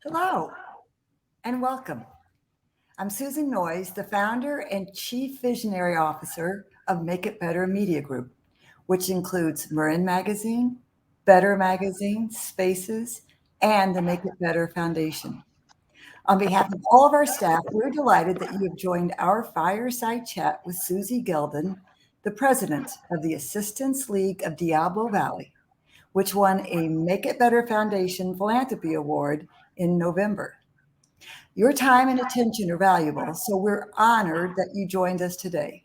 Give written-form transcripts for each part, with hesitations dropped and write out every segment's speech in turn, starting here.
Hello and welcome. I'm Susan Noyes, the founder and chief visionary officer of Make It Better Media Group, which includes Marin Magazine, Better Magazine, Spaces, and the Make It Better Foundation. On behalf of all of our staff, we're delighted that you have joined our fireside chat with Suzi Geldin, the president of the Assistance League of Diablo Valley, which won a Make It Better Foundation Philanthropy Award in November. Your time and attention are valuable, so we're honored that you joined us today.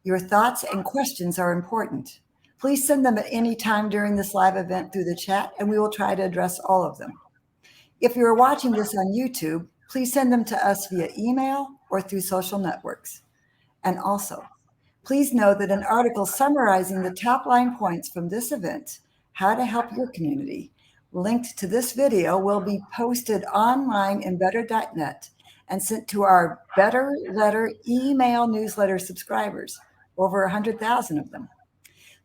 Your thoughts and questions are important. Please send them at any time during this live event through the chat, and we will try to address all of them. If you are watching this on YouTube, please send them to us via email or through social networks. And also, please know that an article summarizing the top line points from this event, How to Help Your Community, linked to this video will be posted online in better.net and sent to our Better Letter email newsletter subscribers, over 100,000 of them.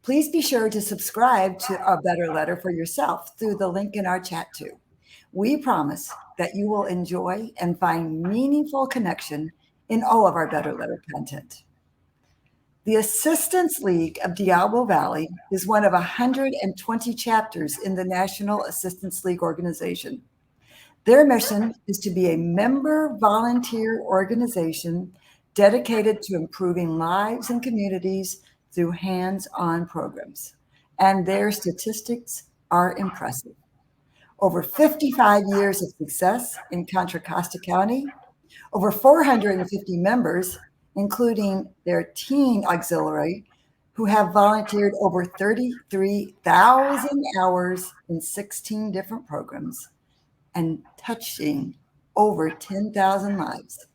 Please be sure to subscribe to our Better Letter for yourself through the link in our chat too. We promise that you will enjoy and find meaningful connection in all of our Better Letter content. The Assistance League of Diablo Valley is one of 120 chapters in the National Assistance League organization. Their mission is to be a member volunteer organization dedicated to improving lives and communities through hands-on programs. And their statistics are impressive. Over 55 years of success in Contra Costa County, over 450 members, including their teen auxiliary, who have volunteered over 33,000 hours in 16 different programs and touching over 10,000 lives.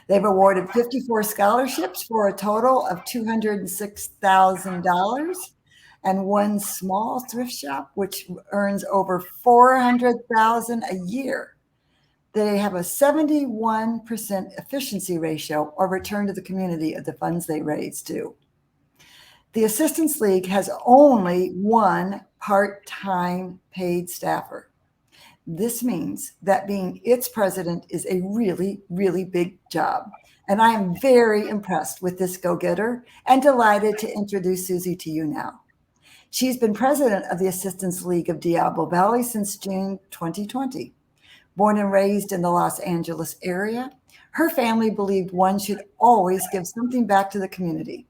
They've awarded 54 scholarships for a total of $206,000 and one small thrift shop, which earns over $400,000 a year. They have a 71% efficiency ratio or return to the community of the funds they raise too. The Assistance League has only one part-time paid staffer. This means that being its president is a really, really big job. And I am very impressed with this go-getter and delighted to introduce Suzi to you now. She's been president of the Assistance League of Diablo Valley since June 2020. Born and raised in the Los Angeles area, her family believed one should always give something back to the community.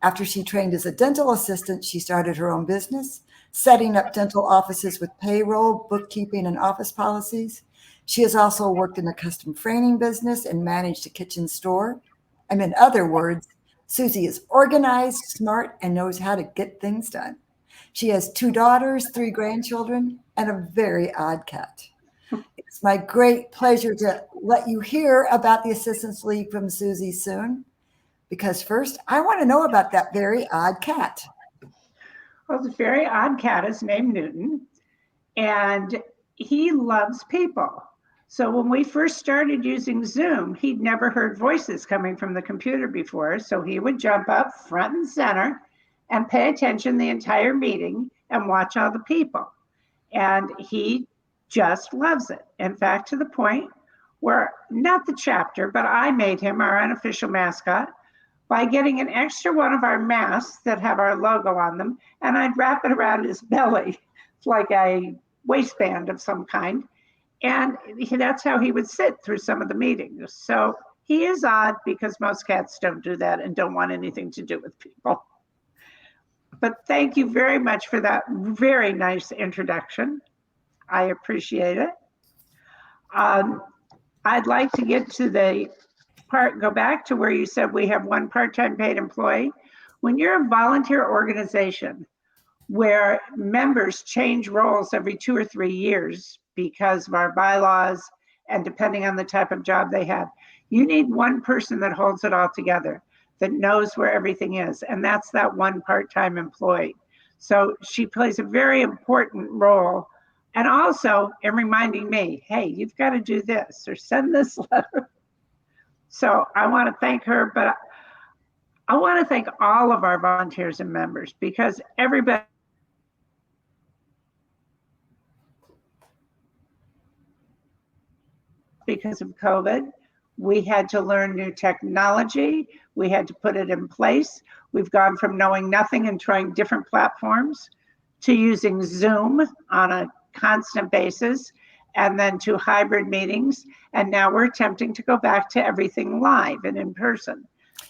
After she trained as a dental assistant, she started her own business, setting up dental offices with payroll, bookkeeping, and office policies. She has also worked in a custom framing business and managed a kitchen store. And in other words, Suzi is organized, smart, and knows how to get things done. She has 2 daughters, 3 grandchildren, and a very odd cat. It's my great pleasure to let you hear about the Assistance League from Suzi soon, because first, I want to know about that very odd cat. Well, the very odd cat is named Newton, and he loves people. So when we first started using Zoom, he'd never heard voices coming from the computer before, so he would jump up front and center and pay attention the entire meeting and watch all the people. And he just loves it. In fact, to the point where, not the chapter, but I made him our unofficial mascot by getting an extra one of our masks that have our logo on them, and I'd wrap it around his belly like a waistband of some kind. And that's how he would sit through some of the meetings. So he is odd because most cats don't do that and don't want anything to do with people. But thank you very much for that very nice introduction. I appreciate it. I'd like to get to the part, go back to where you said we have one part-time paid employee. When you're a volunteer organization where members change roles every 2 or 3 years because of our bylaws and depending on the type of job they have, you need one person that holds it all together, that knows where everything is, and that's that one part-time employee. So she plays a very important role. And also in reminding me, hey, you've got to do this or send this letter. So I want to thank her, but I want to thank all of our volunteers and members because everybody because of COVID. We had to learn new technology. We had to put it in place. We've gone from knowing nothing and trying different platforms to using Zoom on a constant basis, and then to hybrid meetings. And now we're attempting to go back to everything live and in person.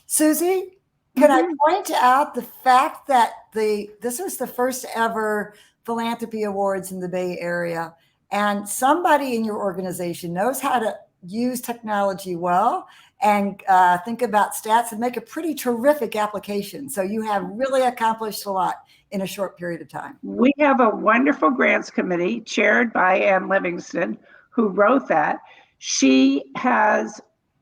Suzi, can I point out the fact that this was the first ever Philanthropy Awards in the Bay Area, and somebody in your organization knows how to use technology well and think about stats and make a pretty terrific application. So you have really accomplished a lot in a short period of time. We have a wonderful grants committee chaired by Ann Livingston, who wrote that. She has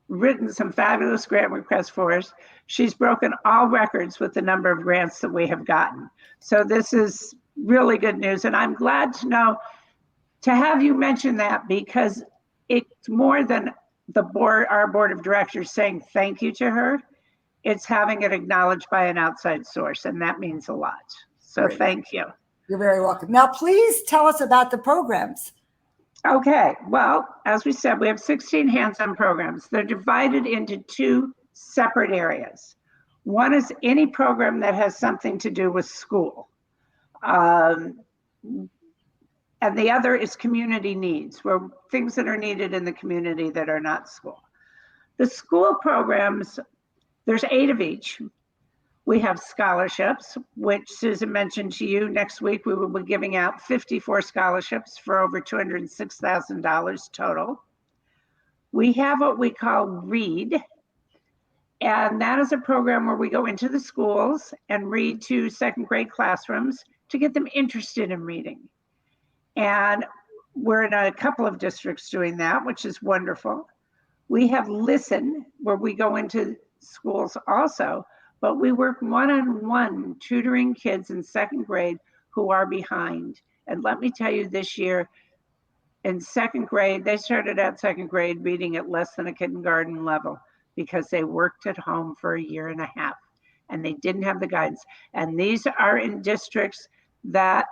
written some fabulous grant requests for us. She's broken all records with the number of grants that we have gotten. So this is really good news. And I'm glad to have you mention that, because it's more than our board of directors saying thank you to her. It's having it acknowledged by an outside source, and that means a lot. So Great. Thank you. You're very welcome. Now, please tell us about the programs. Okay, well, as we said, we have 16 hands-on programs. They're divided into two separate areas. One is any program that has something to do with school. And the other is community needs, where things that are needed in the community that are not school. The school programs, there's 8 of each. We have scholarships, which Susan mentioned to you. Next week, we will be giving out 54 scholarships for over $206,000 total. We have what we call READ, and that is a program where we go into the schools and read to second grade classrooms to get them interested in reading. And we're in a couple of districts doing that, which is wonderful. We have Listen, where we go into schools also, but we work one-on-one tutoring kids in second grade who are behind. And let me tell you, this year in second grade, they started out second grade reading at less than a kindergarten level because they worked at home for a year and a half and they didn't have the guidance. And these are in districts that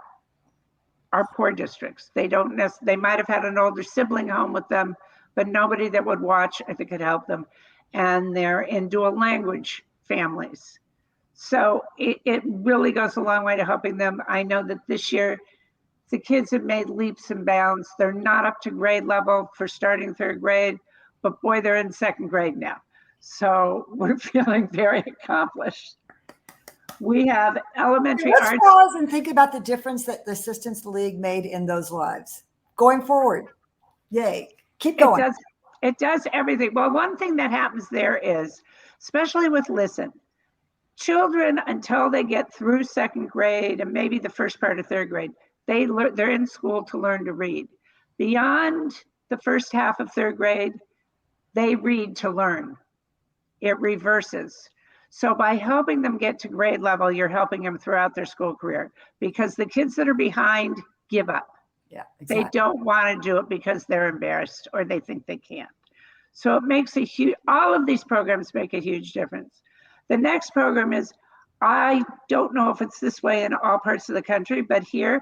are poor districts. They might have had an older sibling home with them, but nobody that would watch, I think, could help them. And they're in dual language families. So it really goes a long way to helping them. I know that this year, the kids have made leaps and bounds. They're not up to grade level for starting third grade, but boy, they're in second grade now. So we're feeling very accomplished. We have elementary arts. Let's pause and think about the difference that the Assistance League made in those lives. Going forward, yay. Keep going. It does everything. Well, one thing that happens there is, especially with Listen, children, until they get through second grade and maybe the first part of third grade, they're in school to learn to read. Beyond the first half of third grade, they read to learn. It reverses. So by helping them get to grade level, you're helping them throughout their school career, because the kids that are behind give up. Yeah, exactly. They don't want to do it because they're embarrassed or they think they can't. So it makes all of these programs make a huge difference. The next program is, I don't know if it's this way in all parts of the country, but here,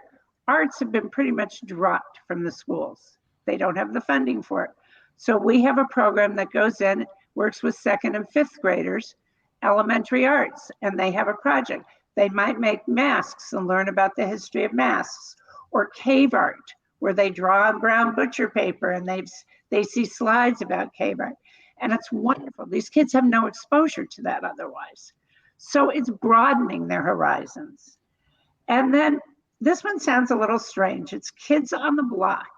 arts have been pretty much dropped from the schools. They don't have the funding for it. So we have a program that goes in, works with second and fifth graders, elementary arts, and they have a project. They might make masks and learn about the history of masks, or cave art, where they draw on brown butcher paper and they see slides about cave art. And it's wonderful. These kids have no exposure to that otherwise. So it's broadening their horizons. And then this one sounds a little strange. It's Kids on the Block.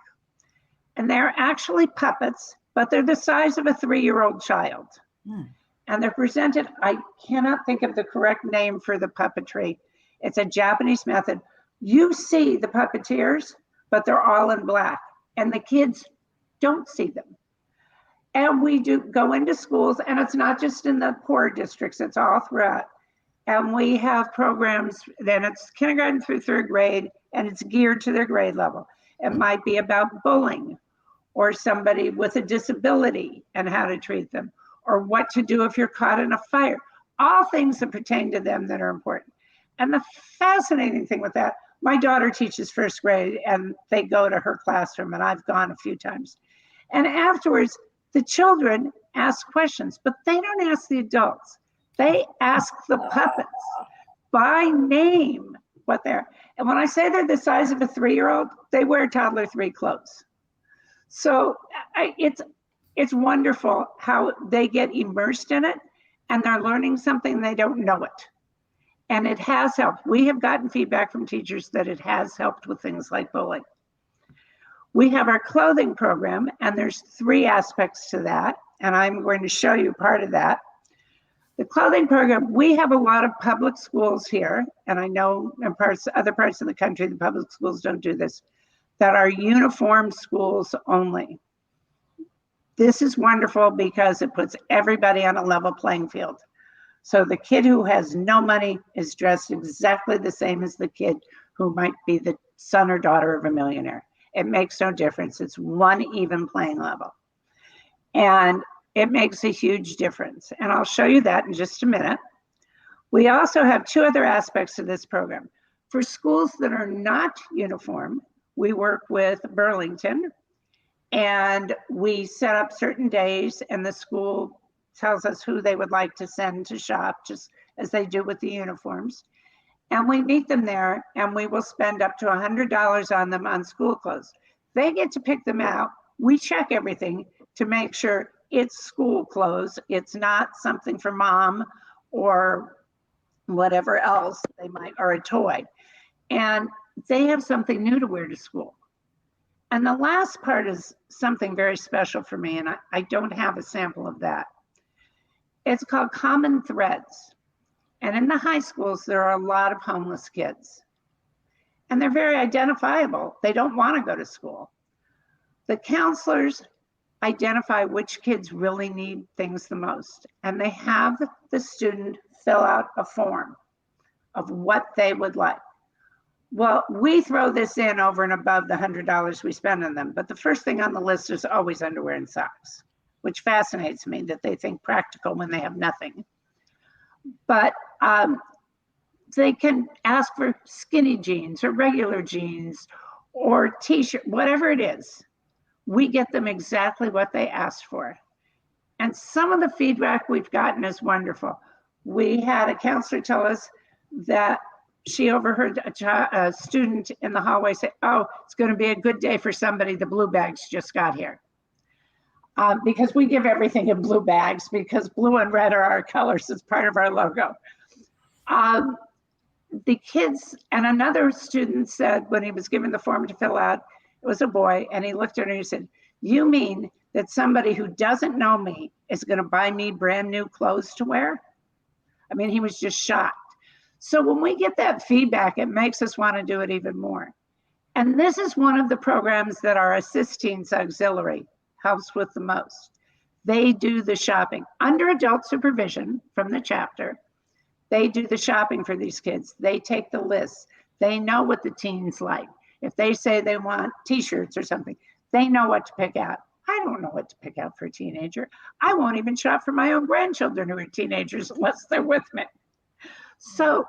And they're actually puppets, but they're the size of a 3-year-old child. And they're presented, I cannot think of the correct name for the puppetry. It's a Japanese method. You see the puppeteers, but they're all in black, and the kids don't see them. And we do go into schools, and it's not just in the poor districts, it's all throughout. And we have programs, then it's kindergarten through third grade, and it's geared to their grade level. It might be about bullying, or somebody with a disability and how to treat them, or what to do if you're caught in a fire. All things that pertain to them that are important. And the fascinating thing with that, my daughter teaches first grade and they go to her classroom, and I've gone a few times. And afterwards, the children ask questions, but they don't ask the adults. They ask the puppets by name what they're. And when I say they're the size of a 3-year-old, they wear toddler 3 clothes. So it's wonderful how they get immersed in it and they're learning something, they don't know it. And it has helped. We have gotten feedback from teachers that it has helped with things like bullying. We have our clothing program, and there's 3 aspects to that. And I'm going to show you part of that. The clothing program, we have a lot of public schools here, and I know in other parts of the country, the public schools don't do this, that are uniform schools only. This is wonderful because it puts everybody on a level playing field. So the kid who has no money is dressed exactly the same as the kid who might be the son or daughter of a millionaire. It makes no difference. It's one even playing level. And it makes a huge difference. And I'll show you that in just a minute. We also have 2 other aspects of this program. For schools that are not uniform, we work with Burlington, and we set up certain days, and the school tells us who they would like to send to shop, just as they do with the uniforms. And we meet them there, and we will spend up to $100 on them on school clothes. They get to pick them out. We check everything to make sure it's school clothes. It's not something for mom or whatever else they might, or a toy. And they have something new to wear to school. And the last part is something very special for me, and I don't have a sample of that. It's called Common Threads. And in the high schools, there are a lot of homeless kids. And they're very identifiable. They don't want to go to school. The counselors identify which kids really need things the most. And they have the student fill out a form of what they would like. Well, we throw this in over and above the $100 we spend on them. But the first thing on the list is always underwear and socks, which fascinates me that they think practical when they have nothing. But they can ask for skinny jeans or regular jeans or t-shirt, whatever it is. We get them exactly what they asked for. And some of the feedback we've gotten is wonderful. We had a counselor tell us that she overheard a student in the hallway say, "Oh, it's going to be a good day for somebody. The blue bags just got here." Because we give everything in blue bags because blue and red are our colors. It's part of our logo. The kids, and another student said when he was given the form to fill out, it was a boy, and he looked at her and he said, "You mean that somebody who doesn't know me is going to buy me brand new clothes to wear?" I mean, he was just shocked. So when we get that feedback, it makes us want to do it even more. And this is one of the programs that our Assist Teens Auxiliary helps with the most. They do the shopping under adult supervision from the chapter. They do the shopping for these kids. They take the lists. They know what the teens like. If they say they want t-shirts or something, they know what to pick out. I don't know what to pick out for a teenager. I won't even shop for my own grandchildren who are teenagers unless they're with me. So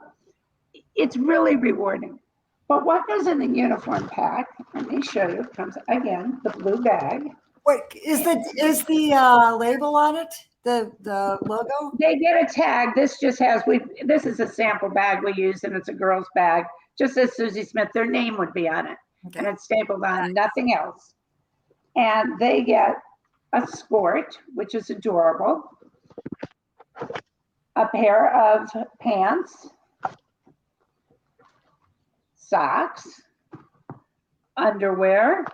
it's really rewarding. But what goes in the uniform pack? Let me show you. It comes again, the blue bag. Wait, is the label on it? The logo? They get a tag. This just has, this is a sample bag we use, and it's a girl's bag. Just as Suzi Smith, their name would be on it. Okay. And it's stapled on, nothing else. And they get a skirt, which is adorable, a pair of pants, socks, underwear,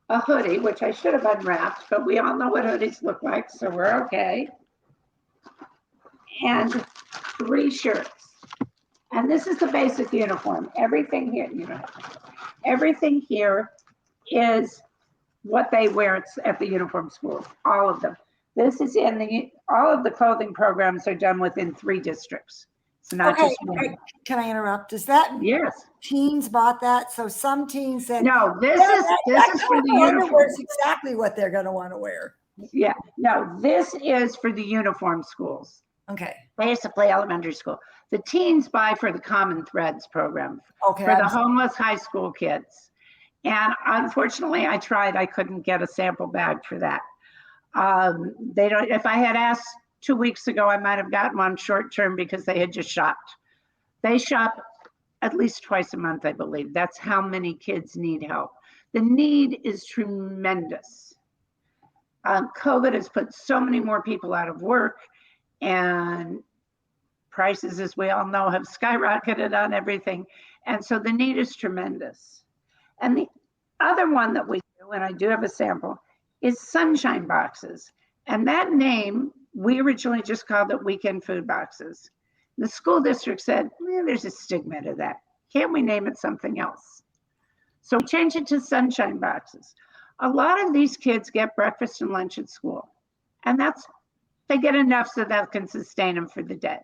a hoodie, which I should have unwrapped, but we all know what hoodies look like, so we're okay, and 3 shirts. And this is the basic uniform. Everything here, everything here is what they wear at the uniform schools, all of them. This is all of the clothing programs are done within 3 districts. It's not just one. Can I interrupt? Is that yes? Teens bought that, so some teens said, "No, this is for the uniform." Exactly what they're going to want to wear. Yeah, no, this is for the uniform schools. Okay. Basically, elementary school. The teens buy for the Common Threads program. Okay. For the homeless high school kids. And unfortunately, I tried. I couldn't get a sample bag for that. They don't. If I had asked 2 weeks ago, I might have gotten one short term because they had just shopped. They shop at least twice a month, I believe. That's how many kids need help. The need is tremendous. COVID has put so many more people out of work, and prices, as we all know, have skyrocketed on everything. And so the need is tremendous. And the other one that we do, and I do have a sample, is sunshine boxes. And that name, we originally just called it weekend food boxes. The school district said, there's a stigma to that. Can't we name it something else? So we changed it to sunshine boxes. A lot of these kids get breakfast and lunch at school. And they get enough so that can sustain them for the day.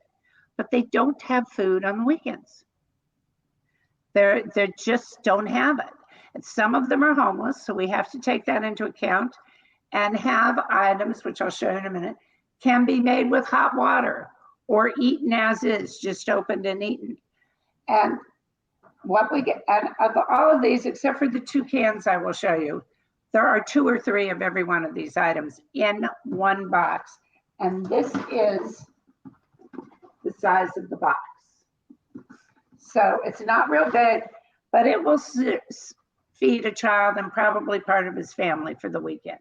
But they don't have food on the weekends. They just don't have it. And some of them are homeless, so we have to take that into account and have items, which I'll show you in a minute, can be made with hot water or eaten as is, just opened and eaten. And what we get, and of all of these, except for the 2 cans I will show you, there are 2 or 3 of every one of these items in one box. And this is the size of the box. So it's not real big, but it will feed a child and probably part of his family for the weekend.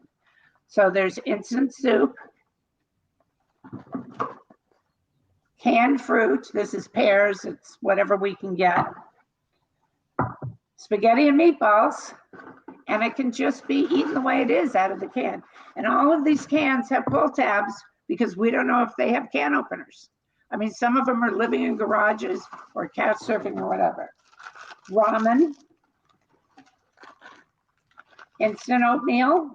So there's instant soup, canned fruit. This is pears. It's whatever we can get. Spaghetti and meatballs. And it can just be eaten the way it is out of the can. And all of these cans have pull tabs because we don't know if they have can openers. I mean, some of them are living in garages or couch surfing or whatever. Ramen, instant oatmeal,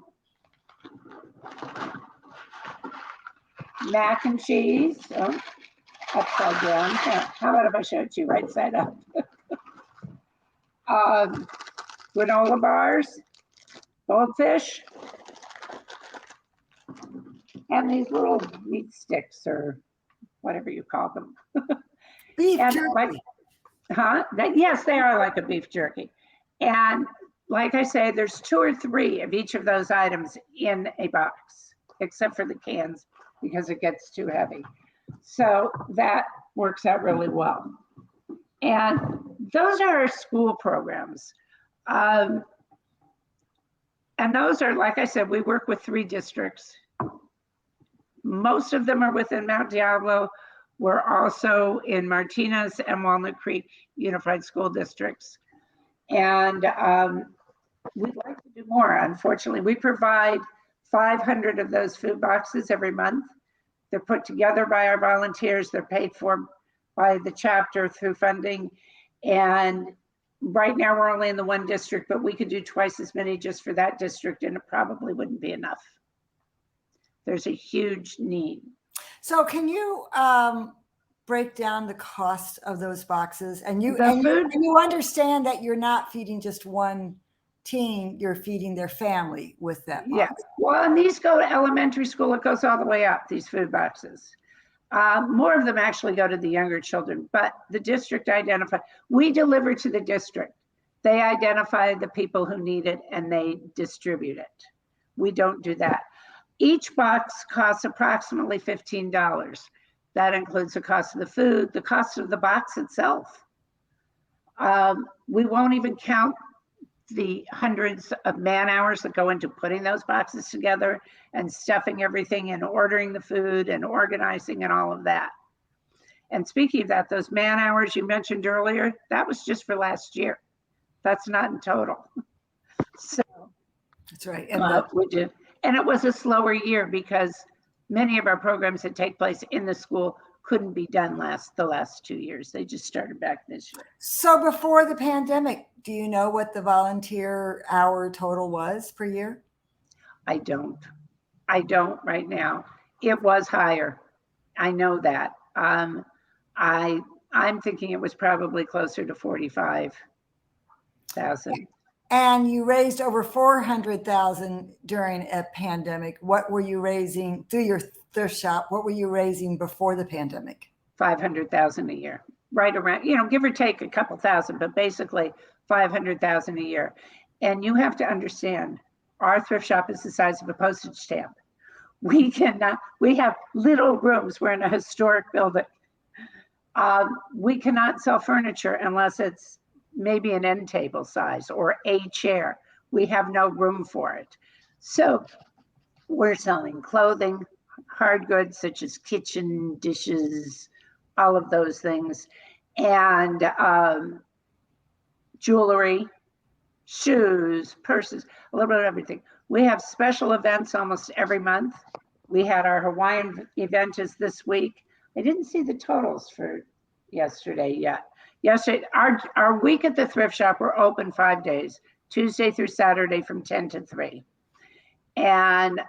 mac and cheese. Oh, upside down. How about if I show it to you right side up? Granola bars, goldfish, and these little meat sticks or whatever you call them. Beef jerky. Yes, they are like a beef jerky. And like I say, there's 2 or 3 of each of those items in a box, except for the cans because it gets too heavy. So that works out really well. And those are our school programs. And those are, like I said, we work with 3 districts. Most of them are within Mount Diablo. We're also in Martinez and Walnut Creek Unified School Districts. And we'd like to do more. Unfortunately, we provide 500 of those food boxes every month. They're put together by our volunteers. They're paid for by the chapter through funding. And right now we're only in the 1 district, but we could do twice as many just for that district and it probably wouldn't be enough. There's a huge need. So can you break down the cost of those boxes? And you understand that you're not feeding just one teen, you're feeding their family with that box. Yeah. Well, and these go to elementary school. It goes all the way up, these food boxes. More of them actually go to the younger children, but the district we deliver to the district. They identify the people who need it and they distribute it. We don't do that. Each box costs approximately $15. That includes the cost of the food, the cost of the box itself. We won't even count the hundreds of man hours that go into putting those boxes together and stuffing everything and ordering the food and organizing and all of that. And speaking of that, those man hours you mentioned earlier, that was just for last year. That's not in total. So that's right. And it was a slower year because many of our programs that take place in the school couldn't be done the last 2 years. They just started back this year. So before the pandemic, do you know what the volunteer hour total was per year? I don't right now. It was higher. I know that. I'm thinking it was probably closer to 45,000. And you raised over 400,000 during a pandemic. What were you raising through your thrift shop? What were you raising before the pandemic? 500,000 a year, right around, give or take a couple thousand, but basically 500,000 a year. And you have to understand, our thrift shop is the size of a postage stamp. We have little rooms. We're in a historic building. We cannot sell furniture unless it's maybe an end table size or a chair. We have no room for it. So we're selling clothing, hard goods such as kitchen dishes, all of those things, and jewelry, shoes, purses, a little bit of everything. We have special events almost every month. We had our Hawaiian event is this week. I didn't see the totals for yesterday yet. Yesterday, our week at the thrift shop, we're open 5 days, Tuesday through Saturday from 10 to 3. And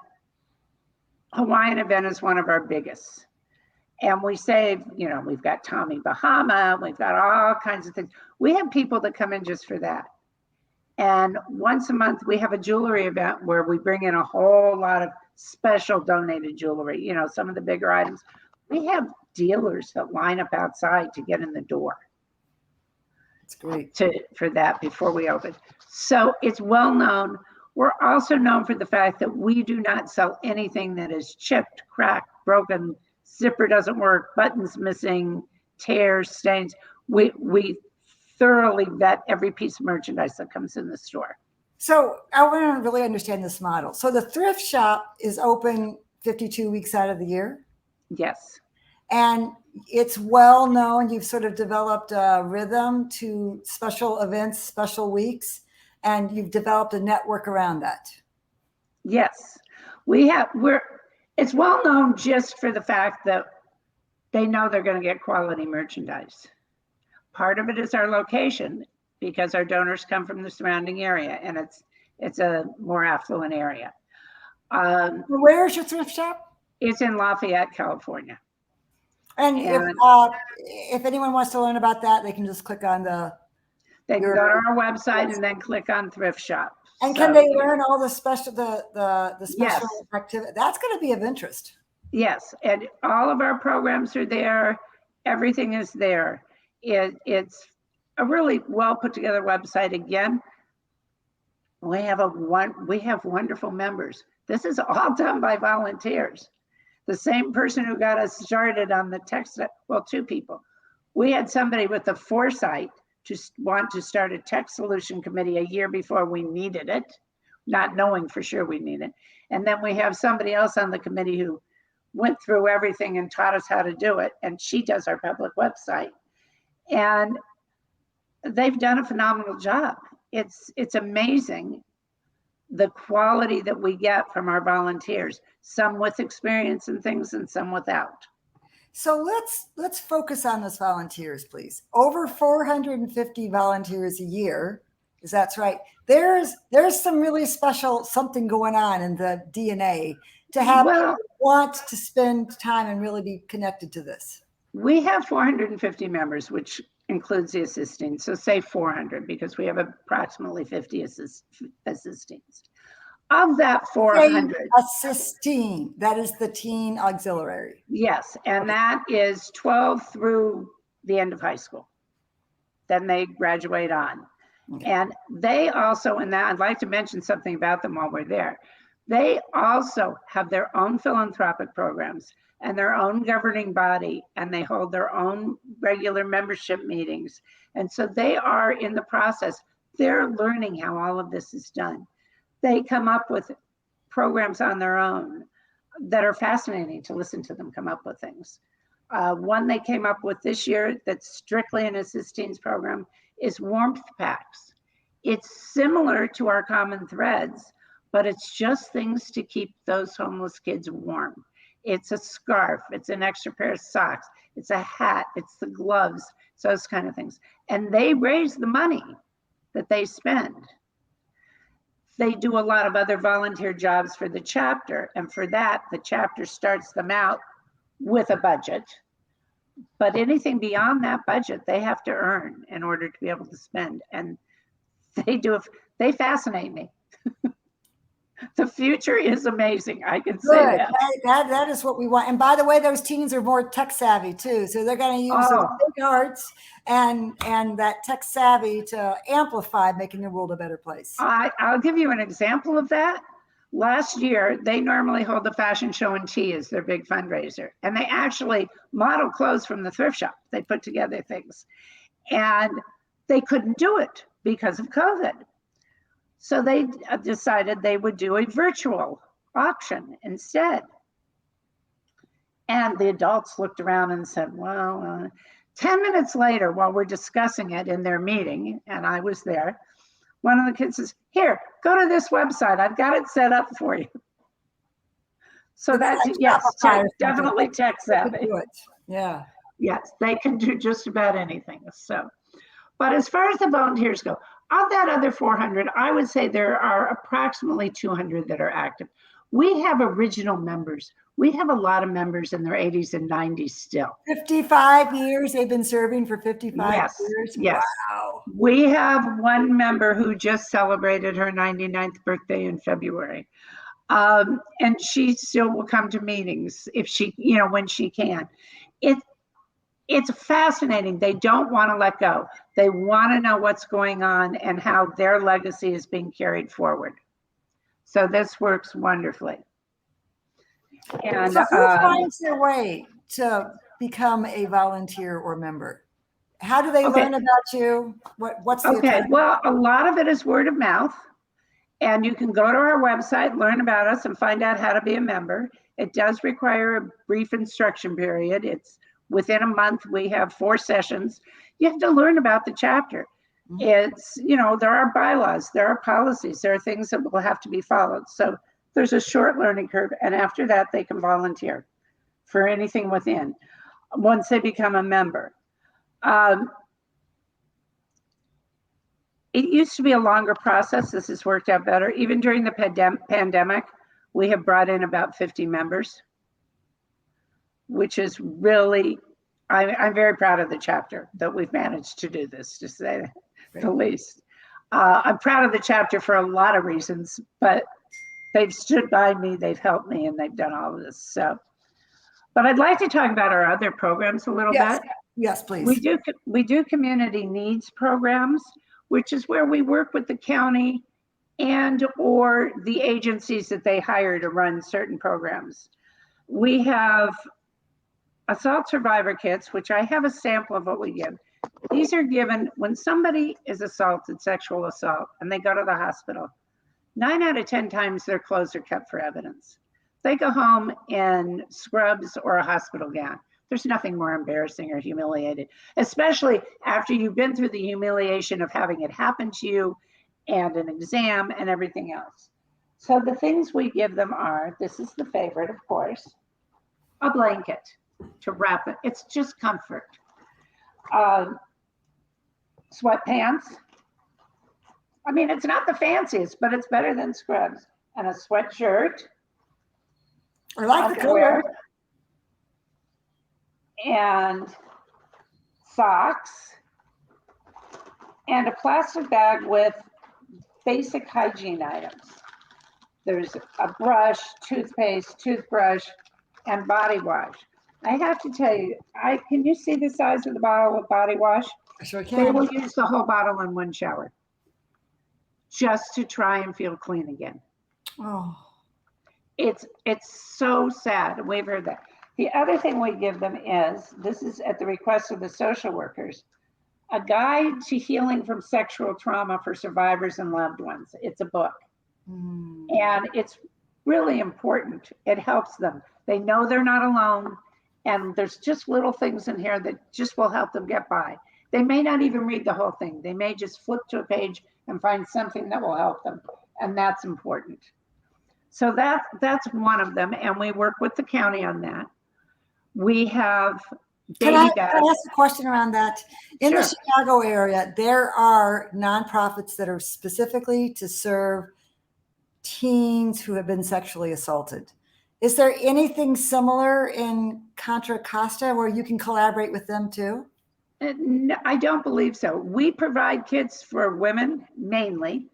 Hawaiian event is one of our biggest. And we save, we've got Tommy Bahama, we've got all kinds of things. We have people that come in just for that. And once a month, we have a jewelry event where we bring in a whole lot of special donated jewelry, some of the bigger items. We have dealers that line up outside to get in the door. It's great. For that before we open. So it's well known. We're also known for the fact that we do not sell anything that is chipped, cracked, broken, zipper doesn't work, buttons missing, tears, stains. We thoroughly vet every piece of merchandise that comes in the store. So I want to really understand this model. So the thrift shop is open 52 weeks out of the year? Yes. And it's well known. You've sort of developed a rhythm to special events, special weeks, and you've developed a network around that. Yes. It's well known just for the fact that they know they're going to get quality merchandise. Part of it is our location, because our donors come from the surrounding area, and it's a more affluent area. Where is your thrift shop? It's in Lafayette, California. And if anyone wants to learn about that, they can just click on They can go to our website and then click on Thrift Shop. And can they learn all the special Yes. activity? That's going to be of interest. Yes, and all of our programs are there. Everything is there. It's a really well put together website. Again, we have wonderful members. This is all done by volunteers. The same person who got us started on the text, well, two people. We had somebody with the foresight to want to start a tech solution committee a year before we needed it, not knowing for sure we need it. And then we have somebody else on the committee who went through everything and taught us how to do it. And she does our public website. And they've done a phenomenal job. It's amazing the quality that we get from our volunteers, some with experience and things and some without. So let's focus on those volunteers, please. Over 450 volunteers a year, is that's right. There's some really special something going on in the DNA to have people want to spend time and really be connected to this. We have 450 members, which includes the assisting. So say 400, because we have approximately 50 assistings. Of that 400. Assisting, that is the teen auxiliary. Yes, and that is 12 through the end of high school. Then they graduate on. Okay. And they also, and I'd like to mention something about them while we're there. They also have their own philanthropic programs and their own governing body, and they hold their own regular membership meetings. And so they are in the process. They're learning how all of this is done. They come up with programs on their own that are fascinating to listen to them come up with things. One they came up with this year that's strictly an assistance program is warmth packs. It's similar to our common threads, but it's just things to keep those homeless kids warm. It's a scarf, it's an extra pair of socks, it's a hat, it's the gloves, those kind of things. And they raise the money that they spend. They do a lot of other volunteer jobs for the chapter, and for that, the chapter starts them out with a budget. But anything beyond that budget, they have to earn in order to be able to spend. And they fascinate me. The future is amazing. I can say Good. that. That is what we want. And by the way, those teens are more tech savvy too. So they're going to use those Oh, big arts and that tech savvy to amplify making the world a better place. I'll give you an example of that. Last year, they normally hold the fashion show and tea as their big fundraiser. And they actually model clothes from the thrift shop. They put together things. And they couldn't do it because of COVID. So they decided they would do a virtual auction instead. And the adults looked around and said, well, 10 minutes later, while we're discussing it in their meeting, and I was there, one of the kids says, here, go to this website. I've got it set up for you. So It's that's, like yes, Shopify or definitely something. tech They could savvy. do it. Yeah. Yes, they can do just about anything. So, but as far as the volunteers go, of that other 400, I would say there are approximately 200 that are active. We have original members. We have a lot of members in their 80s and 90s still. 55 years. They've been serving for 55 Yes, years. yes. Wow. We have one member who just celebrated her 99th birthday in February. And she still will come to meetings if she, when she can. It's fascinating. They don't want to let go. They want to know what's going on and how their legacy is being carried forward. So this works wonderfully. And So who finds their way to become a volunteer or member? How do they learn about you? What's the attraction? Well, a lot of it is word of mouth. And you can go to our website, learn about us, and find out how to be a member. It does require a brief instruction period. It's within a month. We have 4 sessions. You have to learn about the chapter. It's, there are bylaws, there are policies, there are things that will have to be followed. So there's a short learning curve. And after that, they can volunteer for anything within once they become a member. It used to be a longer process. This has worked out better. Even during the pandemic, we have brought in about 50 members, which is really, I'm very proud of the chapter that we've managed to do this, to say the least. I'm proud of the chapter for a lot of reasons, but they've stood by me, they've helped me, and they've done all of this. So, but I'd like to talk about our other programs a little bit. Yes, please. We do community needs programs, which is where we work with the county and or the agencies that they hire to run certain programs. We have assault survivor kits, which I have a sample of what we give. These are given when somebody is assaulted, sexual assault, and they go to the hospital. 9 out of 10 times their clothes are kept for evidence. They go home in scrubs or a hospital gown. There's nothing more embarrassing or humiliating, especially after you've been through the humiliation of having it happen to you and an exam and everything else. So the things we give them are, this is the favorite, of course, a blanket to wrap it. It's just comfort. Sweatpants. I mean, it's not the fanciest, but it's better than scrubs. And a sweatshirt. I like the color. And socks, and a plastic bag with basic hygiene items. There's a brush, toothpaste, toothbrush, and body wash. I have to tell you, can you see the size of the bottle of body wash? I sure They can. will use the whole bottle in one shower just to try and feel clean again. Oh, It's so sad. We've heard that. The other thing we give them is, this is at the request of the social workers, a guide to healing from sexual trauma for survivors and loved ones. It's a book. And it's really important. It helps them. They know they're not alone. And there's just little things in here that just will help them get by. They may not even read the whole thing. They may just flip to a page and find something that will help them. And that's important. So that's one of them. And we work with the county on that. We have Can I ask a question around that? In the Chicago area, there are nonprofits that are specifically to serve teens who have been sexually assaulted. Is there anything similar in Contra Costa where you can collaborate with them too? No, I don't believe so. We provide kits for women mainly,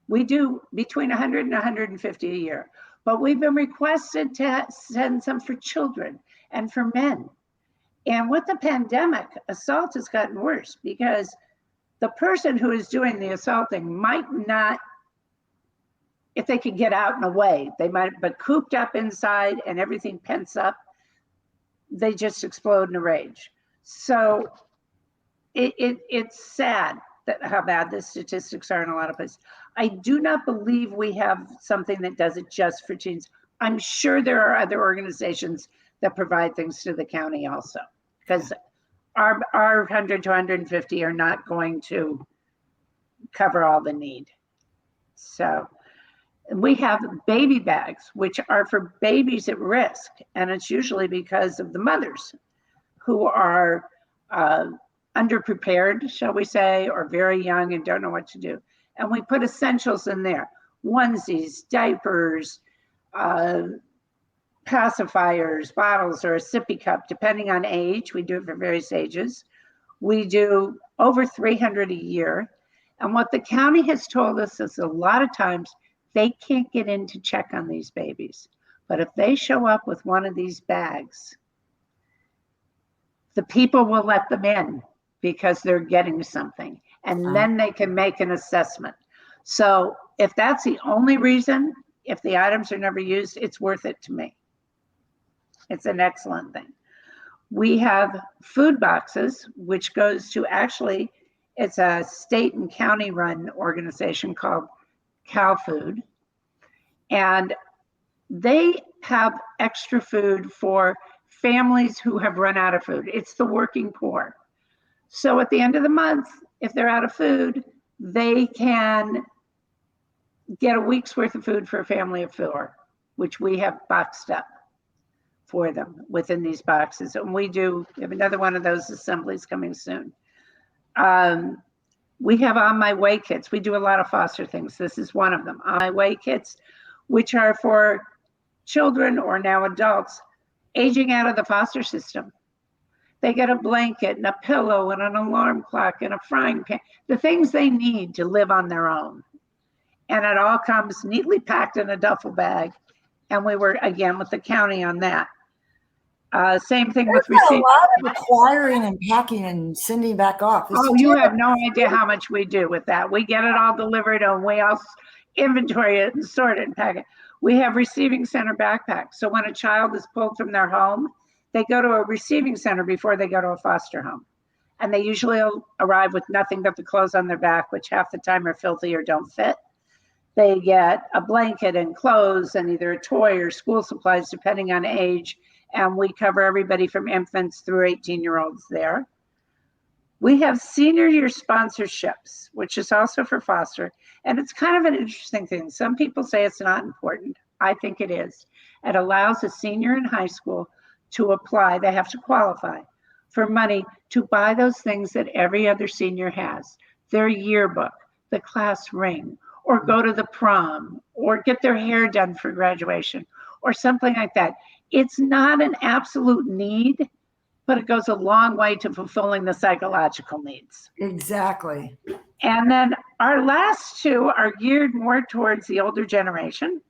We do between 100 and 150 a year, but we've been requested to send some for children and for men. And with the pandemic, assault has gotten worse because the person who is doing the assaulting might not, if they could get out and away, they might, but cooped up inside and everything pents up, they just explode in a rage. So it's sad that how bad the statistics are in a lot of places. I do not believe we have something that does it just for teens. I'm sure there are other organizations that provide things to the county also, because our 100 to 150 are not going to cover all the need. So we have baby bags, which are for babies at risk. And it's usually because of the mothers who are underprepared, shall we say, or very young and don't know what to do. And we put essentials in there: onesies, diapers, pacifiers, bottles, or a sippy cup, depending on age. We do it for various ages. We do over 300 a year. And what the county has told us is a lot of times they can't get in to check on these babies. But if they show up with one of these bags, the people will let them in because they're getting something. And then they can make an assessment. So if that's the only reason, if the items are never used, it's worth it to me. It's an excellent thing. We have food boxes, which goes to, actually, it's a state and county run organization called Cal Food. And they have extra food for families who have run out of food. It's the working poor. So at the end of the month, if they're out of food, they can get a week's worth of food for a family of 4, which we have boxed up for them within these boxes. And we have another one of those assemblies coming soon. We have On My Way kits. We do a lot of foster things. This is one of them. On My Way kits, which are for children or now adults aging out of the foster system. They get a blanket and a pillow and an alarm clock and a frying pan, the things they need to live on their own. And it all comes neatly packed in a duffel bag. And we were, again, with the county on that. Same thing with receiving. A lot of acquiring and packing and sending back off. You have no idea how much we do with that. We get it all delivered and we all inventory it and sort it and pack it. We have receiving center backpacks. So when a child is pulled from their home, they go to a receiving center before they go to a foster home. And they usually arrive with nothing but the clothes on their back, which half the time are filthy or don't fit. They get a blanket and clothes and either a toy or school supplies, depending on age. And we cover everybody from infants through 18-year-olds there. We have senior year sponsorships, which is also for foster. And it's kind of an interesting thing. Some people say it's not important. I think it is. It allows a senior in high school to apply. They have to qualify for money to buy those things that every other senior has: their yearbook, the class ring, or go to the prom, or get their hair done for graduation, or something like that. It's not an absolute need, but it goes a long way to fulfilling the psychological needs. Exactly. And then our last 2 are geared more towards the older generation.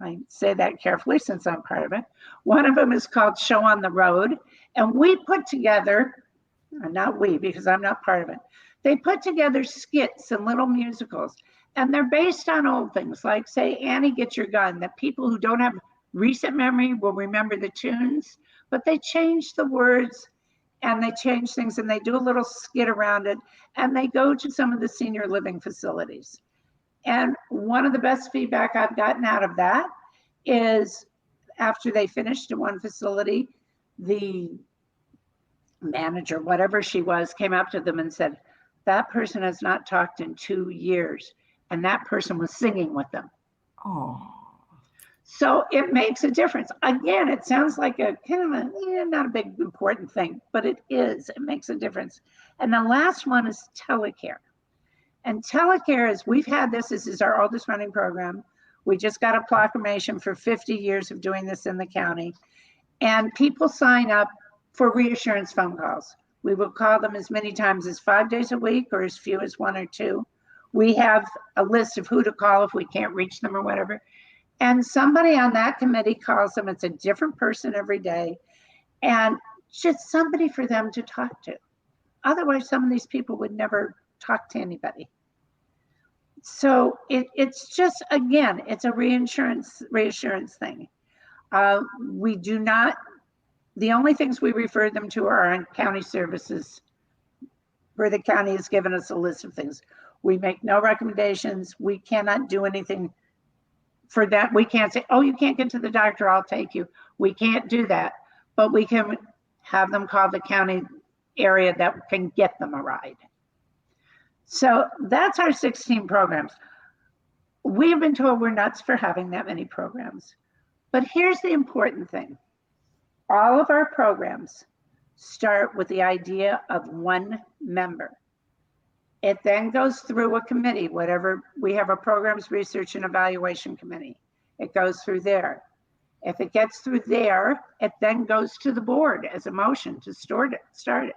I say that carefully since I'm part of it. One of them is called Show on the Road. And we put together, not we, because I'm not part of it. They put together skits and little musicals. And they're based on old things, like, say, Annie, Get Your Gun, that people who don't have recent memory will remember the tunes, but they change the words and they change things and they do a little skit around it, and they go to some of the senior living facilities. And one of the best feedback I've gotten out of that is after they finished in one facility, the manager, whatever she was, came up to them and said, "That person has not talked in 2 years." And that person was singing with them. Oh. So it makes a difference. Again, it sounds like a kind of not a big important thing, but it is. It makes a difference. And the last one is telecare. And telecare is, we've had this is our oldest running program. We just got a proclamation for 50 years of doing this in the county. And people sign up for reassurance phone calls. We will call them as many times as 5 days a week or as few as 1 or 2. we have a list of who to call if we can't reach them or whatever. And somebody on that committee calls them. It's a different person every day, and just somebody for them to talk to. Otherwise, some of these people would never talk to anybody. So it's just, again, it's a reassurance thing. We do not, the only things we refer them to are on county services, where the county has given us a list of things. We make no recommendations. We cannot do anything for that. We can't say, oh, you can't get to the doctor, I'll take you. We can't do that, but we can have them call the county area that can get them a ride. So that's our 16 programs. We have been told we're nuts for having that many programs. But here's the important thing. All of our programs start with the idea of one member. It then goes through a committee, whatever, we have a programs research and evaluation committee. It goes through there. If it gets through there, it then goes to the board as a motion to start it.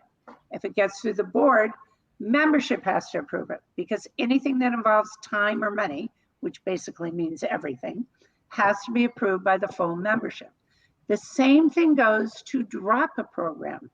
If it gets through the board, membership has to approve it, because anything that involves time or money, which basically means everything, has to be approved by the full membership. The same thing goes to drop a program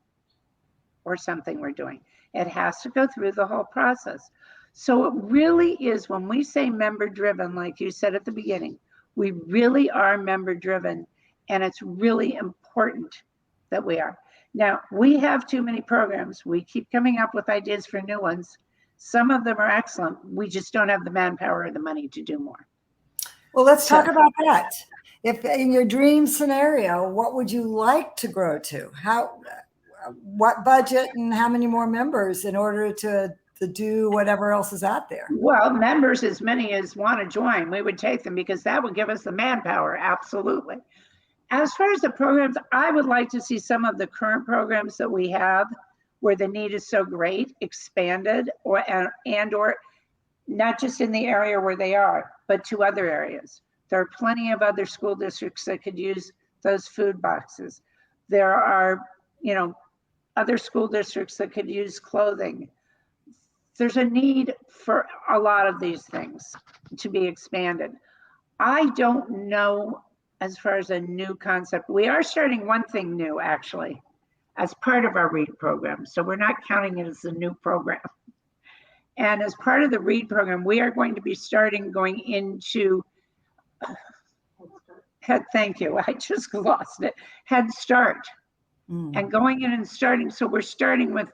or something we're doing. It has to go through the whole process. So it really is, when we say member driven, like you said at the beginning, we really are member driven, and it's really important that we are. Now, we have too many programs. We keep coming up with ideas for new ones. Some of them are excellent. We just don't have the manpower or the money to do more. Well, let's talk about that. If in your dream scenario, what would you like to grow to? What budget and how many more members in order to do whatever else is out there? Well, members, as many as want to join, we would take them, because that would give us the manpower. Absolutely. As far as the programs, I would like to see some of the current programs that we have, where the need is so great, expanded, or not just in the area where they are, but to other areas. There are plenty of other school districts that could use those food boxes. There are, other school districts that could use clothing. There's a need for a lot of these things to be expanded. I don't know, as far as a new concept, we are starting one thing new, actually, as part of our READ program. So we're not counting it as a new program. And as part of the READ program, we are going to be going into, thank you, I just lost it, Head Start. And going in and starting, so we're starting with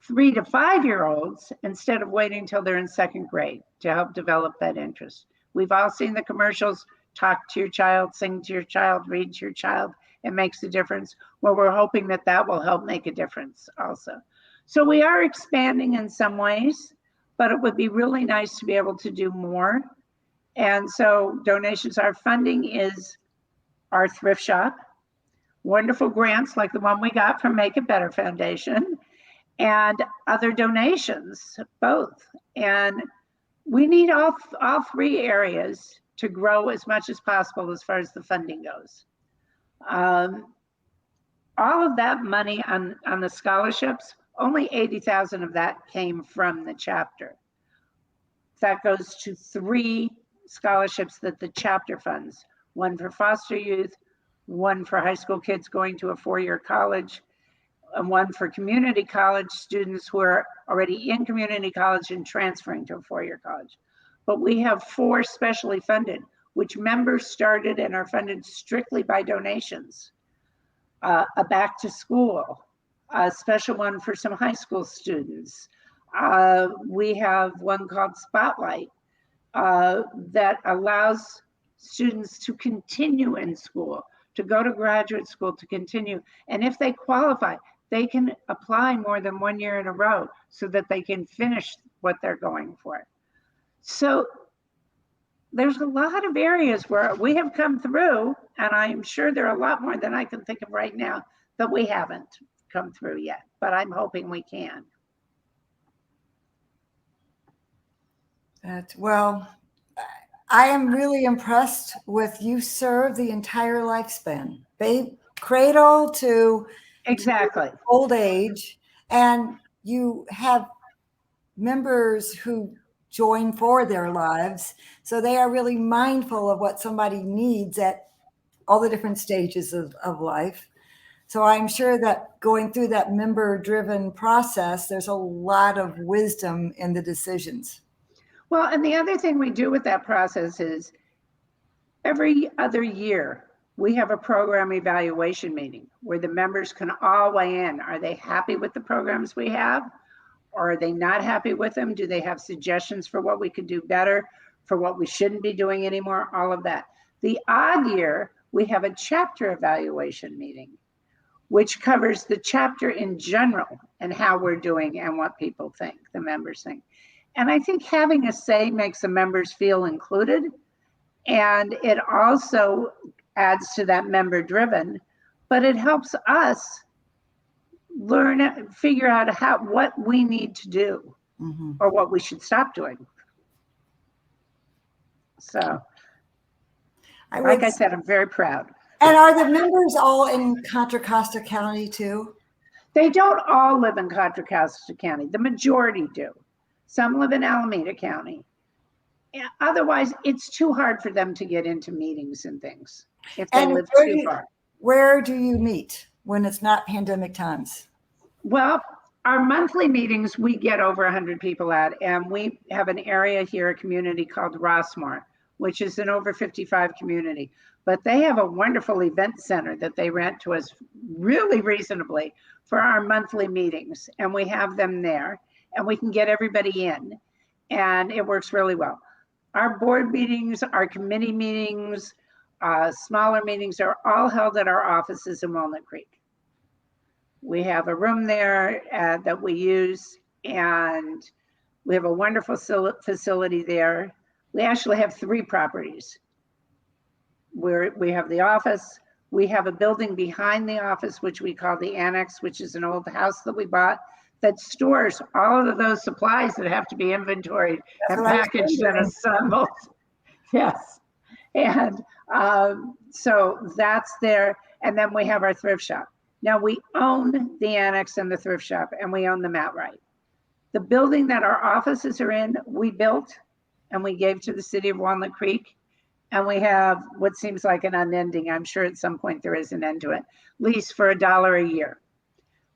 3 to 5 year olds instead of waiting until they're in second grade to help develop that interest. We've all seen the commercials, talk to your child, sing to your child, read to your child. It makes a difference. Well, we're hoping that will help make a difference also. So we are expanding in some ways, but it would be really nice to be able to do more. And so donations, our funding is our Thrift Shop, wonderful grants like the one we got from Make It Better Foundation, and other donations, both. And we need all three areas to grow as much as possible as far as the funding goes. All of that money on the scholarships, only 80,000 of that came from the chapter. That goes to 3 scholarships that the chapter funds, one for foster youth, one for high school kids going to a 4-year college, and one for community college students who are already in community college and transferring to a 4-year college. But we have 4 specially funded, which members started and are funded strictly by donations. A back to school, a special one for some high school students. We have one called Spotlight that allows students to continue in school, to go to graduate school, to continue. And if they qualify, they can apply more than 1 year in a row so that they can finish what they're going for. So there's a lot of areas where we have come through, and I'm sure there are a lot more than I can think of right now that we haven't come through yet, but I'm hoping we can. Well, I am really impressed with you serve the entire lifespan, cradle to exactly to old age, and you have members who join for their lives. So they are really mindful of what somebody needs at all the different stages of life. So I'm sure that going through that member-driven process, there's a lot of wisdom in the decisions. Well, and the other thing we do with that process is every other year, we have a program evaluation meeting where the members can all weigh in. Are they happy with the programs we have? Or are they not happy with them? Do they have suggestions for what we could do better, for what we shouldn't be doing anymore? All of that. The odd year, we have a chapter evaluation meeting, which covers the chapter in general and how we're doing and what people think, the members think. And I think having a say makes the members feel included. And it also adds to that member driven, but it helps us learn, figure out what we need to do or what we should stop doing. So, like I said, I'm very proud. And are the members all in Contra Costa County too? They don't all live in Contra Costa County. The majority do. Some live in Alameda County. Otherwise, it's too hard for them to get into meetings and things if they live too far. Where do you meet when it's not pandemic times? Well, our monthly meetings, we get over 100 people at, and we have an area here, a community called Rossmore, which is an over 55 community. But they have a wonderful event center that they rent to us really reasonably for our monthly meetings. And we have them there, and we can get everybody in, and it works really well. Our board meetings, our committee meetings, smaller meetings are all held at our offices in Walnut Creek. We have a room there that we use, and we have a wonderful facility there. We actually have 3 properties. We have the office. We have a building behind the office, which we call the annex, which is an old house that we bought that stores all of those supplies that have to be inventoried and packaged and assembled. Yes. And so that's there. And then we have our thrift shop. Now we own the annex and the thrift shop, and we own them outright. The building that our offices are in, we built and we gave to the city of Walnut Creek. And we have what seems like an unending, I'm sure at some point there is an end to it, lease for $1 a year,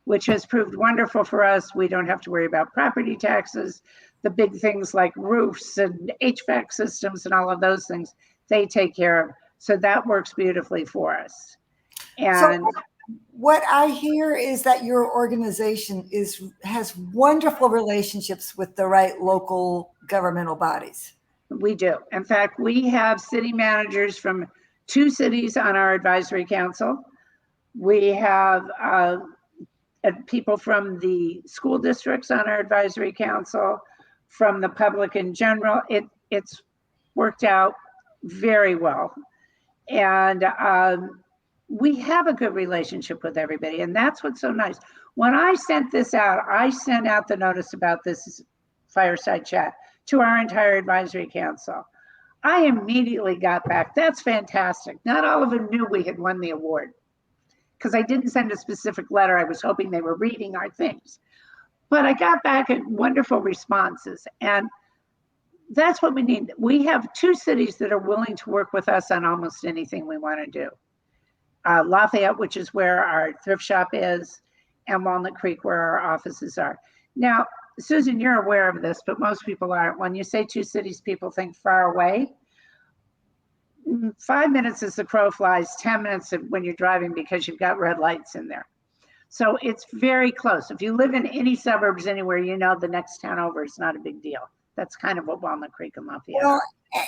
which has proved wonderful for us. We don't have to worry about property taxes, the big things like roofs and HVAC systems and all of those things, they take care of. So that works beautifully for us. And so what I hear is that your organization has wonderful relationships with the right local governmental bodies. We do. In fact, we have city managers from 2 cities on our advisory council. We have people from the school districts on our advisory council, from the public in general. It's worked out very well. And we have a good relationship with everybody. And that's what's so nice. When I sent this out, I sent out the notice about this fireside chat to our entire advisory council. I immediately got back, that's fantastic. Not all of them knew we had won the award because I didn't send a specific letter. I was hoping they were reading our things. But I got back at wonderful responses. And that's what we need. We have 2 cities that are willing to work with us on almost anything we want to do. Lafayette, which is where our thrift shop is, and Walnut Creek, where our offices are. Now, Susan, you're aware of this, but most people aren't. When you say 2 cities, people think far away. 5 minutes as the crow flies, 10 minutes when you're driving because you've got red lights in there. So it's very close. If you live in any suburbs anywhere, you know the next town over is not a big deal. That's kind of what Walnut Creek and Lafayette are.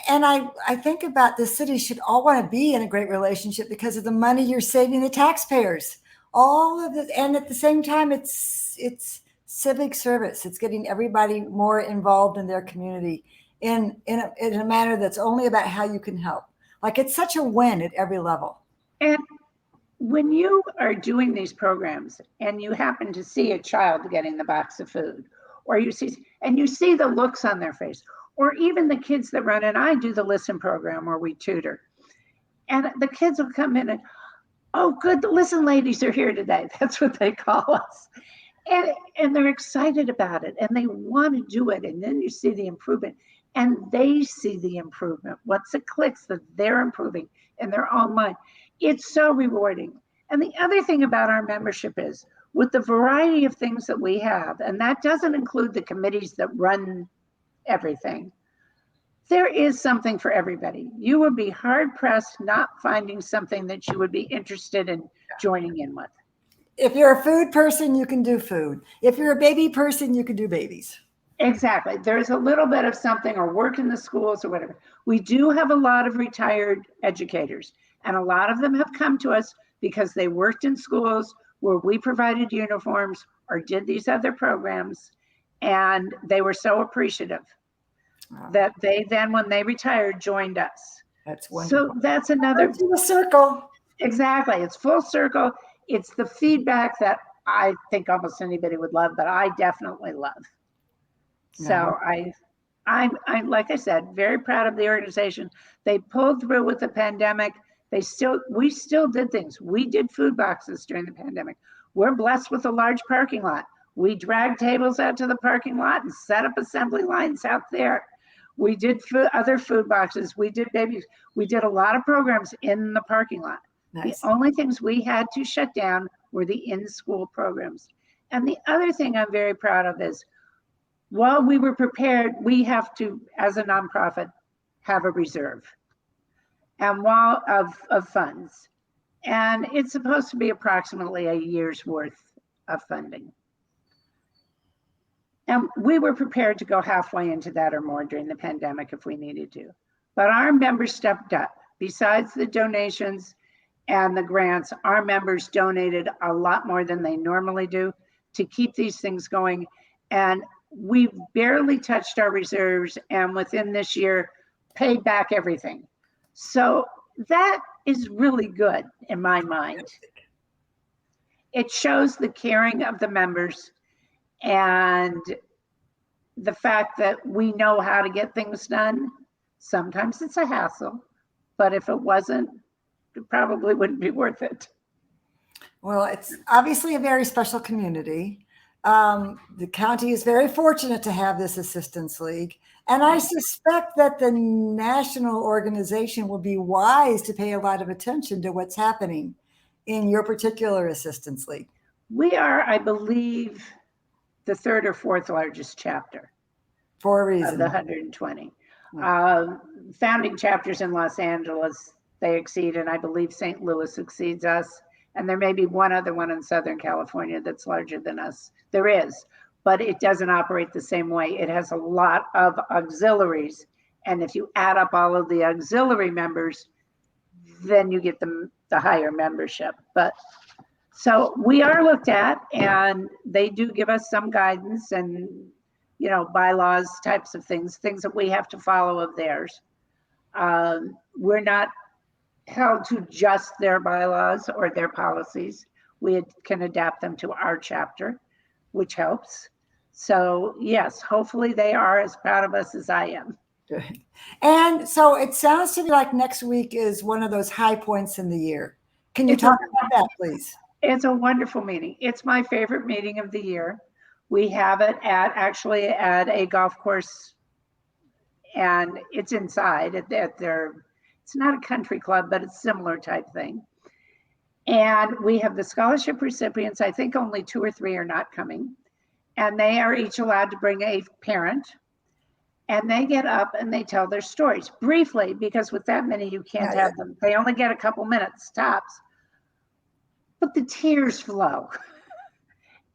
And I think about the cities should all want to be in a great relationship because of the money you're saving the taxpayers. All of it, and at the same time, it's civic service. It's getting everybody more involved in their community in a manner that's only about how you can help. Like it's such a win at every level. And when you are doing these programs and you happen to see a child getting the box of food, or you see the looks on their face, or even the kids that run, and I do the Listen program where we tutor, and the kids will come in and, oh, good, the Listen ladies are here today. That's what they call us. and they're excited about it and they want to do it. And then you see the improvement and they see the improvement. Once it clicks that they're improving in their own mind, it's so rewarding. And the other thing about our membership is with the variety of things that we have, and that doesn't include the committees that run everything, there is something for everybody. You would be hard pressed not finding something that you would be interested in joining in with. If you're a food person, you can do food. If you're a baby person, you can do babies. Exactly. There's a little bit of something, or work in the schools or whatever. We do have a lot of retired educators, and a lot of them have come to us because they worked in schools where we provided uniforms or did these other programs, and they were so appreciative that they then, when they retired, joined us. That's wonderful. So that's another a circle. Exactly. It's full circle. It's the feedback that I think almost anybody would love, but I definitely love. So I'm like I said, very proud of the organization. They pulled through with the pandemic. We still did things. We did food boxes during the pandemic. We're blessed with a large parking lot. We dragged tables out to the parking lot and set up assembly lines out there. We did other food boxes. We did babies. We did a lot of programs in the parking lot. Nice. The only things we had to shut down were the in-school programs. And the other thing I'm very proud of is, while we were prepared, we have to, as a nonprofit, have a reserve and of funds. And it's supposed to be approximately a year's worth of funding. And we were prepared to go halfway into that or more during the pandemic if we needed to. But our members stepped up. Besides the donations and the grants, our members donated a lot more than they normally do to keep these things going. And we've barely touched our reserves, and within this year, paid back everything. So that is really good in my mind. It shows the caring of the members and the fact that we know how to get things done. Sometimes it's a hassle, but if it wasn't, it probably wouldn't be worth it. Well, it's obviously a very special community. The county is very fortunate to have this assistance league. And I suspect that the national organization will be wise to pay a lot of attention to what's happening in your particular assistance league. We are, I believe, the third or fourth largest chapter. For a reason. Of the 120. Founding chapters in Los Angeles, they exceed, and I believe St. Louis exceeds us. And there may be one other one in Southern California that's larger than us. There is, but it doesn't operate the same way. It has a lot of auxiliaries. And if you add up all of the auxiliary members, then you get the higher membership. But so we are looked at, and they do give us some guidance and, bylaws types of things that we have to follow of theirs. We're not held to just their bylaws or their policies. We can adapt them to our chapter, which helps. So yes, hopefully they are as proud of us as I am. Good. And so it sounds to me like next week is one of those high points in the year. Can you talk about that, please? It's a wonderful meeting. It's my favorite meeting of the year. We have it at a golf course, and it's inside at their, it's not a country club, but it's similar type thing. And we have the scholarship recipients. I think only 2 or 3 are not coming. And they are each allowed to bring a parent. And they get up and they tell their stories briefly, because with that many, you can't have them. They only get a couple minutes tops. But the tears flow.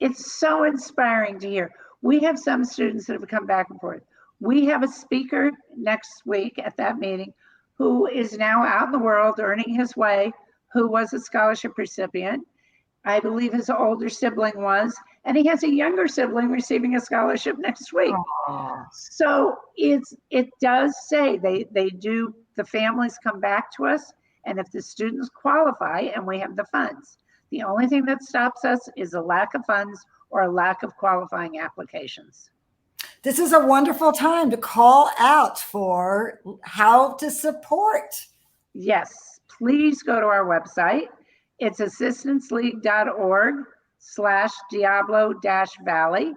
It's so inspiring to hear. We have some students that have come back and forth. We have a speaker next week at that meeting who is now out in the world earning his way, who was a scholarship recipient. I believe his older sibling was, and he has a younger sibling receiving a scholarship next week. Aww. So it does say the families come back to us, and if the students qualify and we have the funds. The only thing that stops us is a lack of funds or a lack of qualifying applications. This is a wonderful time to call out for how to support. Yes, please go to our website. It's assistanceleague.org. www.facebook.com/Diablo-Valley.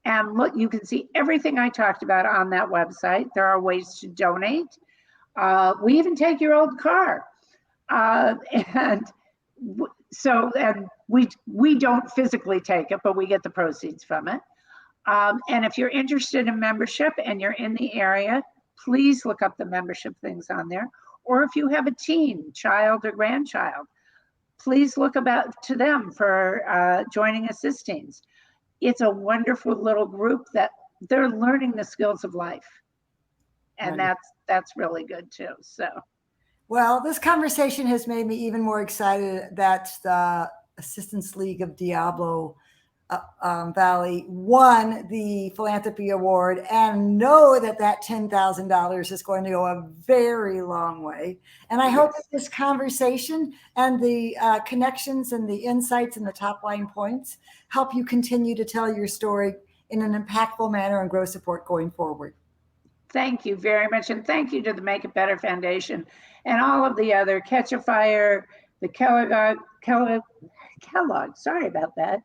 And look, you can see everything I talked about on that website. There are ways to donate. We even take your old car. And we don't physically take it, but we get the proceeds from it. And if you're interested in membership and you're in the area, please look up the membership things on there. Or if you have a teen, child, or grandchild, please look to them for joining Assistings. It's a wonderful little group that they're learning the skills of life. And that's really good too. So, well, this conversation has made me even more excited that the Assistance League of Diablo Valley won the Philanthropy Award, and know that $10,000 is going to go a very long way. And I hope that this conversation and the connections and the insights and the top line points help you continue to tell your story in an impactful manner and grow support going forward. Thank you very much. And thank you to the Make It Better Foundation and all of the other Catch a Fire, the Kellogg, sorry about that,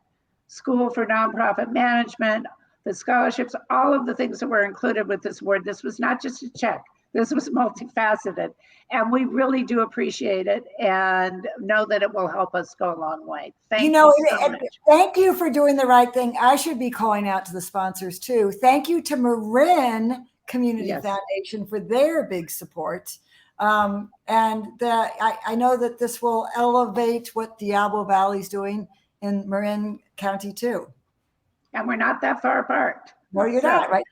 School for Nonprofit Management, the scholarships, all of the things that were included with this award. This was not just a check. This was multifaceted. And we really do appreciate it and know that it will help us go a long way. Thank you so much. Thank you for doing the right thing. I should be calling out to the sponsors too. Thank you to Marin Community Foundation for their big support. I know that this will elevate what Diablo Valley is doing in Marin County too. And we're not that far apart. No, you're not, right?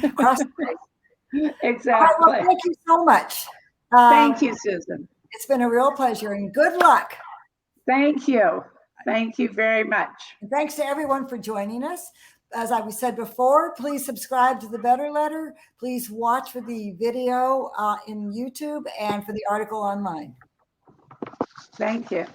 Across the place. Exactly. All right, well, thank you so much. Thank you, Susan. It's been a real pleasure, and good luck. Thank you. Thank you very much. And thanks to everyone for joining us. As I said before, please subscribe to the Better Letter. Please watch for the video in YouTube and for the article online. Thank you.